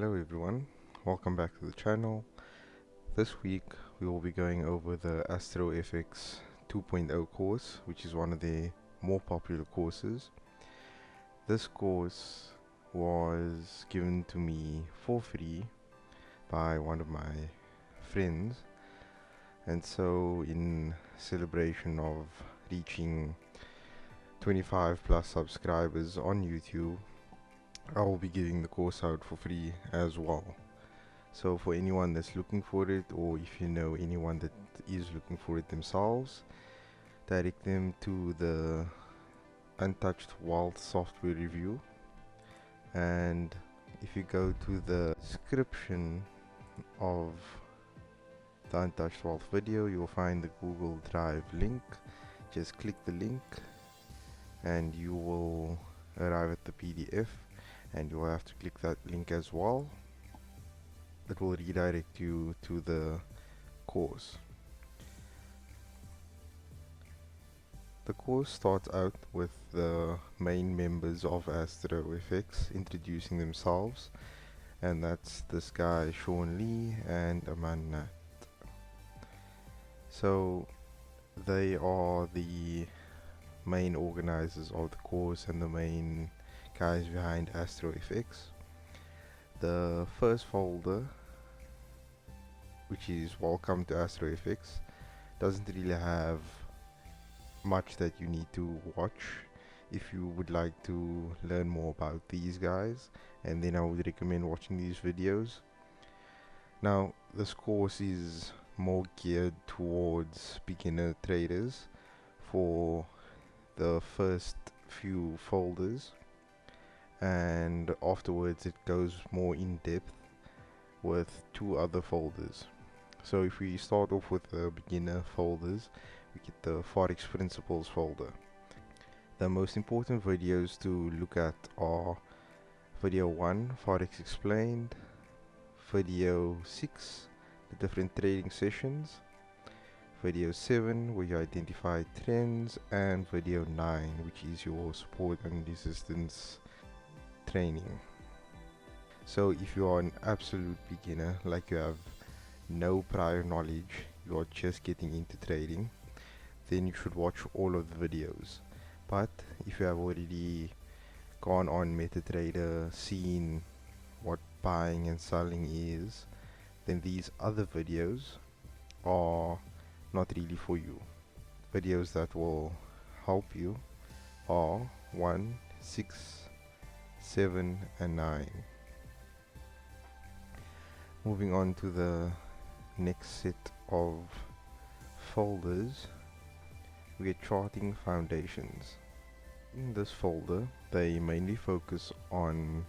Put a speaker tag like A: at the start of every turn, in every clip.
A: Hello everyone, welcome back to the channel. This week we will be going over the AstroFX 2.0 course, which is one of the more popular courses. This course was given to me for free by one of my friends, and so in celebration of reaching 25 plus subscribers on YouTube, I will be giving the course out for free as well. So for anyone that's looking for it, or if you know anyone that is looking for it themselves, direct them to the Untouched Wealth software review. And if you go to the description of the Untouched Wealth video, you'll find the Google Drive link. Just click the link and you will arrive at the PDF, and you will have to click that link as well. It will redirect you to the course. The course starts out with the main members of AstroFX introducing themselves, and that's this guy Sean Lee and Aman Nat. So they are the main organizers of the course and the main guys behind AstroFX. The first folder, which is Welcome to AstroFX, doesn't really have much that you need to watch if you would like to learn more about these guys, and then I would recommend watching these videos. Now this course is more geared towards beginner traders for the first few folders, and afterwards it goes more in depth with two other folders. So if we start off with the beginner folders, we get the Forex Principles folder. The most important videos to look at are video 1, Forex Explained, video 6, the different trading sessions, video 7, where you identify trends, and video 9, which is your support and resistance training. So if you are an absolute beginner, like you have no prior knowledge, you are just getting into trading, then you should watch all of the videos. But if you have already gone on MetaTrader, seen what buying and selling is, then these other videos are not really for you. Videos that will help you are 1, 6, 7 and 9. Moving on to the next set of folders, we get Charting Foundations. In this folder, they mainly focus on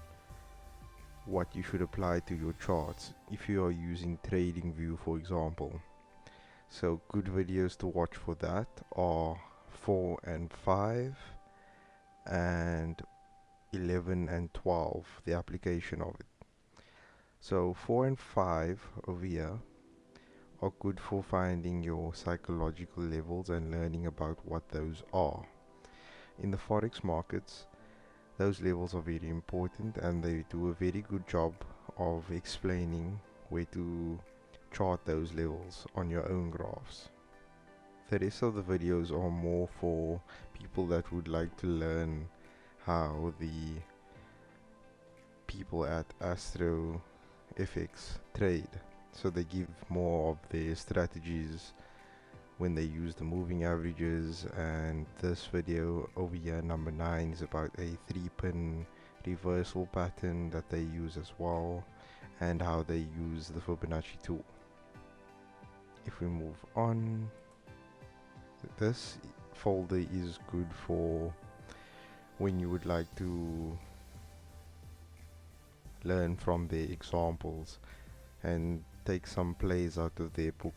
A: what you should apply to your charts if you are using TradingView, for example. So good videos to watch for that are 4 and 5 and 11 and 12, the application of it. So 4 and 5 over here are good for finding your psychological levels and learning about what those are. In the forex markets, those levels are very important, and they do a very good job of explaining where to chart those levels on your own graphs. The rest of the videos are more for people that would like to learn how the people at AstroFX trade. So they give more of their strategies when they use the moving averages, and this video over here, number 9, is about a 3-pin reversal pattern that they use as well, and how they use the Fibonacci tool. If we move on, this folder is good for when you would like to learn from their examples and take some plays out of their book.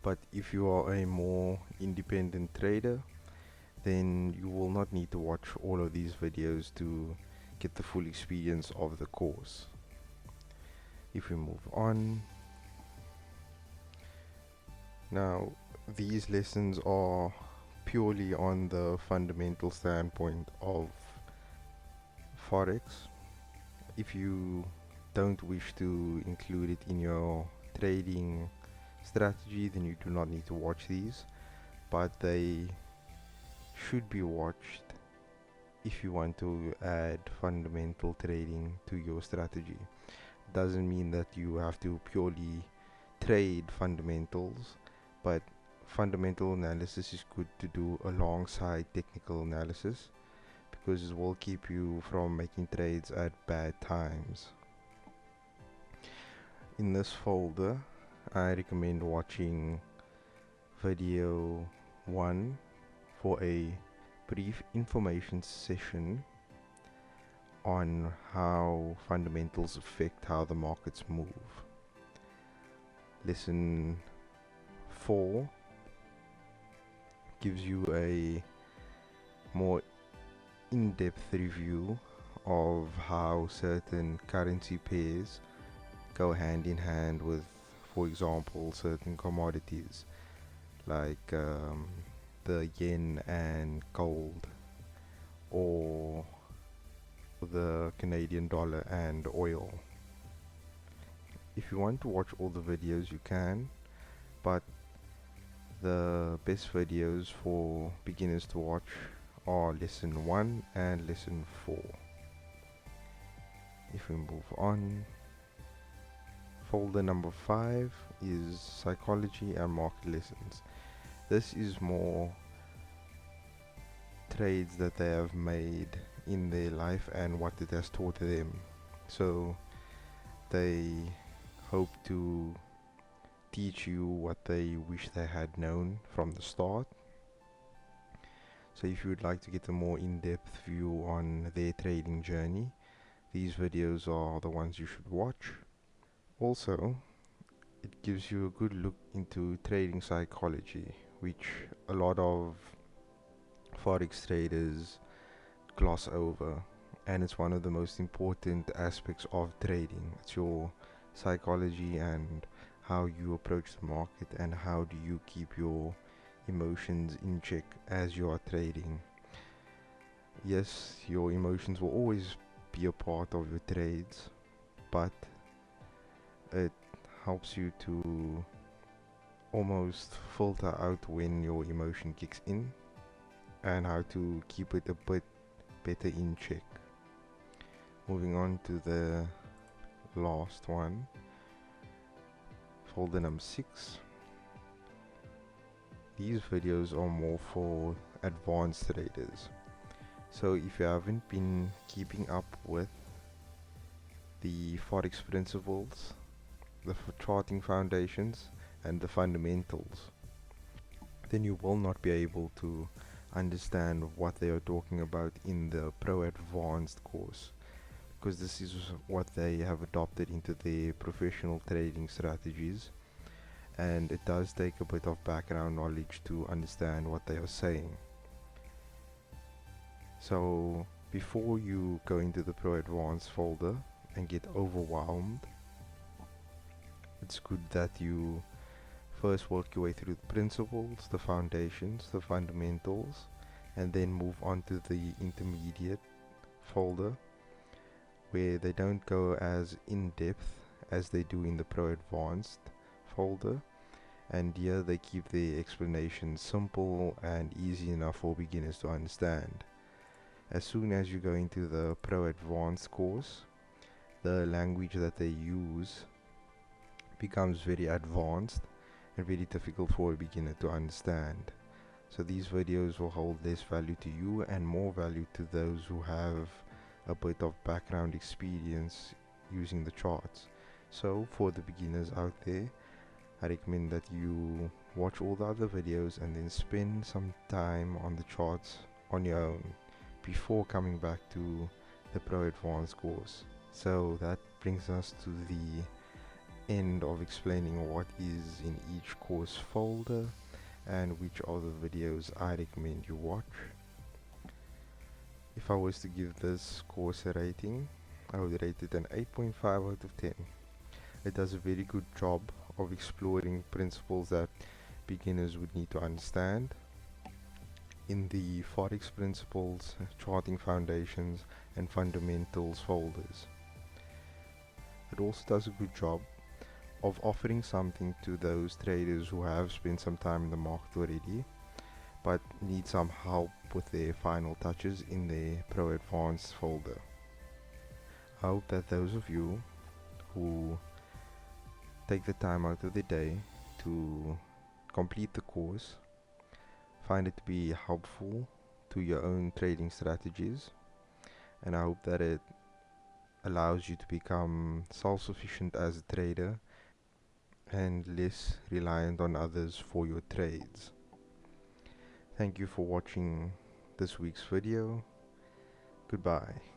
A: But if you are a more independent trader, then you will not need to watch all of these videos to get the full experience of the course. If we move on, now these lessons are purely on the fundamental standpoint of Forex, If you don't wish to include it in your trading strategy, then you do not need to watch these, but they should be watched if you want to add fundamental trading to your strategy. Doesn't mean that you have to purely trade fundamentals, but fundamental analysis is good to do alongside technical analysis because it will keep you from making trades at bad times. In this folder, I recommend watching video 1 for a brief information session on how fundamentals affect how the markets move. Lesson 4 gives you a more in-depth review of how certain currency pairs go hand in hand with, for example, certain commodities like the yen and gold, or the Canadian dollar and oil. If you want to watch all the videos, you can, but the best videos for beginners to watch are lesson 1 and lesson 4. If we move on, folder number 5 is psychology and market lessons. This is more trades that they have made in their life and what it has taught them. So they hope to teach you what they wish they had known from the start. So if you would like to get a more in-depth view on their trading journey, these videos are the ones you should watch. Also, it gives you a good look into trading psychology, which a lot of Forex traders gloss over, and it's one of the most important aspects of trading. It's your psychology and how you approach the market and how do you keep your emotions in check as you are trading. Yes, your emotions will always be a part of your trades, but it helps you to almost filter out when your emotion kicks in and how to keep it a bit better in check. Moving on to the last one, folder number 6. These videos are more for advanced traders. So if you haven't been keeping up with the Forex Principles, the charting foundations and the fundamentals, then you will not be able to understand what they are talking about in the Pro Advanced course, because this is what they have adopted into their professional trading strategies, and it does take a bit of background knowledge to understand what they are saying. So before you go into the Pro Advanced folder and get overwhelmed, it's good that you first work your way through the principles, the foundations, the fundamentals, and then move on to the intermediate folder, where they don't go as in-depth as they do in the Pro Advanced folder, and here they keep their explanations simple and easy enough for beginners to understand. As soon as you go into the Pro Advanced course, the language that they use becomes very advanced and very difficult for a beginner to understand. So these videos will hold less value to you and more value to those who have a bit of background experience using the charts. So for the beginners out there, I recommend that you watch all the other videos and then spend some time on the charts on your own before coming back to the Pro Advanced course. So that brings us to the end of explaining what is in each course folder and which are the videos I recommend you watch. If I was to give this course a rating, I would rate it an 8.5 out of 10. It does a very good job of exploring principles that beginners would need to understand in the Forex Principles, Charting Foundations and Fundamentals folders. it also does a good job of offering something to those traders who have spent some time in the market already but need some help with their final touches in their Pro Advanced folder. I hope that those of you who take the time out of the day to complete the course find it to be helpful to your own trading strategies, and I hope that it allows you to become self-sufficient as a trader and less reliant on others for your trades. Thank you for watching this week's video. Goodbye.